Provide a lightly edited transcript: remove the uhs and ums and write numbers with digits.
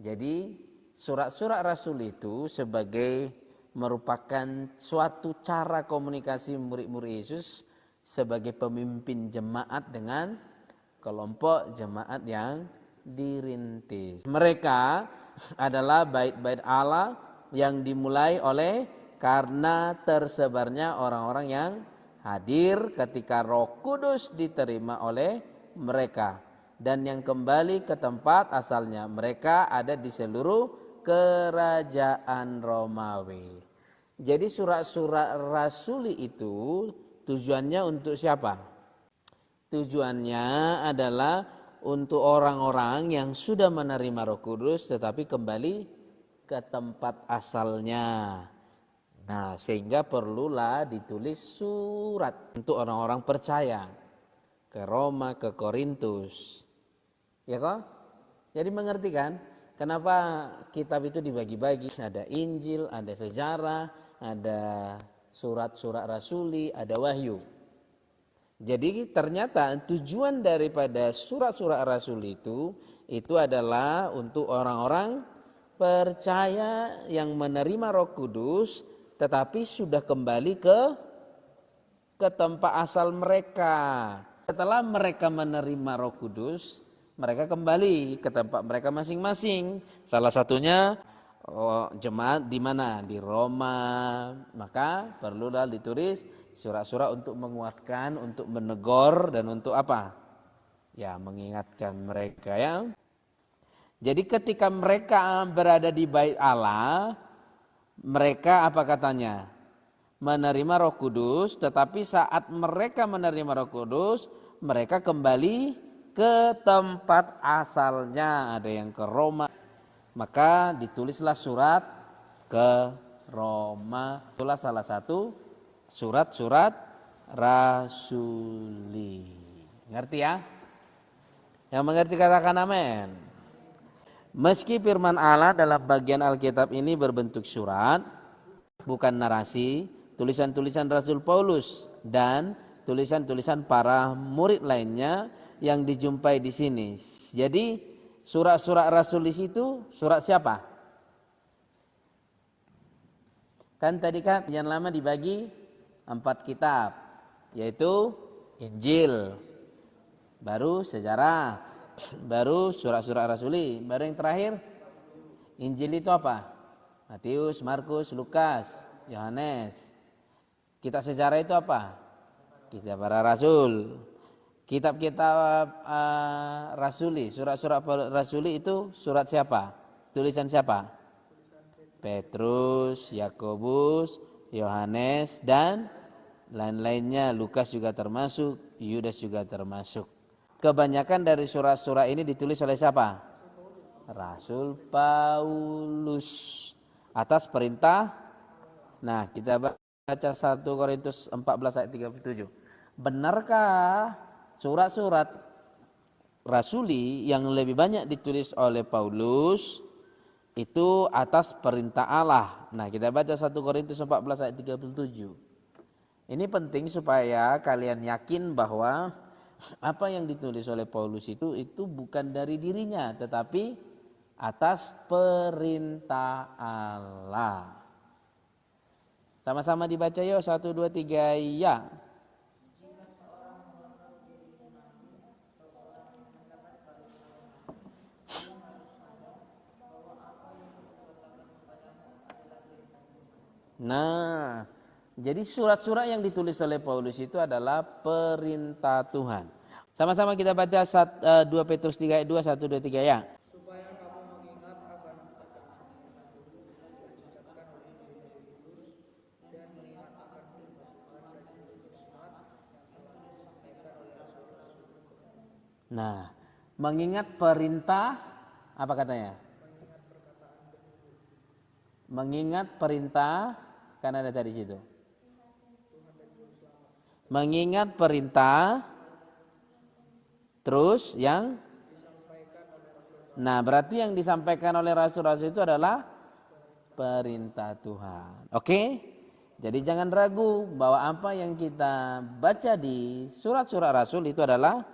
Jadi surat-surat Rasul itu sebagai merupakan suatu cara komunikasi murid-murid Yesus sebagai pemimpin jemaat dengan kelompok jemaat yang dirintis. Mereka adalah bait-bait Allah yang dimulai oleh karena tersebarnya orang-orang yang hadir ketika Roh Kudus diterima oleh mereka dan yang kembali ke tempat asalnya. Mereka ada di seluruh kerajaan Romawi. Jadi surat-surat Rasuli itu tujuannya untuk siapa? Tujuannya adalah untuk orang-orang yang sudah menerima Roh Kudus tetapi kembali ke tempat asalnya. Nah, sehingga perlulah ditulis surat untuk orang-orang percaya ke Roma, ke Korintus. Ya kok? Jadi mengerti kan? Kenapa kitab itu dibagi-bagi? Ada Injil, ada sejarah, ada surat-surat Rasuli, ada wahyu. Jadi ternyata tujuan daripada surat-surat Rasuli itu adalah untuk orang-orang percaya yang menerima Roh Kudus tetapi sudah kembali ke tempat asal mereka. Setelah mereka menerima Roh Kudus, mereka kembali ke tempat mereka masing-masing. Salah satunya jemaat di mana? Di Roma. Maka perlulah ditulis surat-surat untuk menguatkan, untuk menegur dan untuk apa? Ya, mengingatkan mereka ya. Jadi ketika mereka berada di bait Allah, mereka apa katanya? Menerima Roh Kudus, tetapi saat mereka menerima Roh Kudus, mereka kembali ke tempat asalnya. Ada yang ke Roma, maka ditulislah surat ke Roma. Itulah salah satu surat-surat Rasuli. Ngerti ya? Yang mengerti katakan amin. Meski firman Allah dalam bagian Alkitab ini berbentuk surat, bukan narasi, tulisan-tulisan Rasul Paulus dan tulisan-tulisan para murid lainnya yang dijumpai di sini. Jadi surat-surat Rasul di situ surat siapa? Kan tadi kan yang lama dibagi 4 kitab, yaitu Injil, baru sejarah, baru surat-surat Rasuli, baru yang terakhir Injil itu apa? Matius, Markus, Lukas, Yohanes. Kitab sejarah itu apa? Kitab para Rasul. Kitab-kitab Rasuli, surat-surat Rasuli itu surat siapa? Tulisan siapa? Petrus, Yakobus, Yohanes dan lain-lainnya. Lukas juga termasuk, Yudas juga termasuk. Kebanyakan dari surat-surat ini ditulis oleh siapa? Rasul Paulus atas perintah. Nah, kita baca 1 Korintus 14 ayat 37. Benarkah surat-surat Rasuli yang lebih banyak ditulis oleh Paulus itu atas perintah Allah? Nah, kita baca 1 Korintus 14 ayat 37. Ini penting supaya kalian yakin bahwa apa yang ditulis oleh Paulus itu bukan dari dirinya, tetapi atas perintah Allah. Sama-sama dibaca yuk, 1, 2, 3, ya. Nah, jadi surat-surat yang ditulis oleh Paulus itu adalah perintah Tuhan. Sama-sama kita baca 2 Petrus 3 ayat 2, 1, 2, 3 ya. Supaya kamu mengingat akan perkataan yang dulu diucapkan oleh Injil dan mengingat akan perintah Tuhan dan hikmat yang telah disampaikan oleh rasul-rasul. Nah, mengingat perintah apa katanya? Mengingat perintah, kan ada tadi situ. Mengingat perintah, terus yang nah berarti yang disampaikan oleh rasul-rasul itu adalah perintah Tuhan. Oke? Jadi jangan ragu bahwa apa yang kita baca di surat-surat rasul itu adalah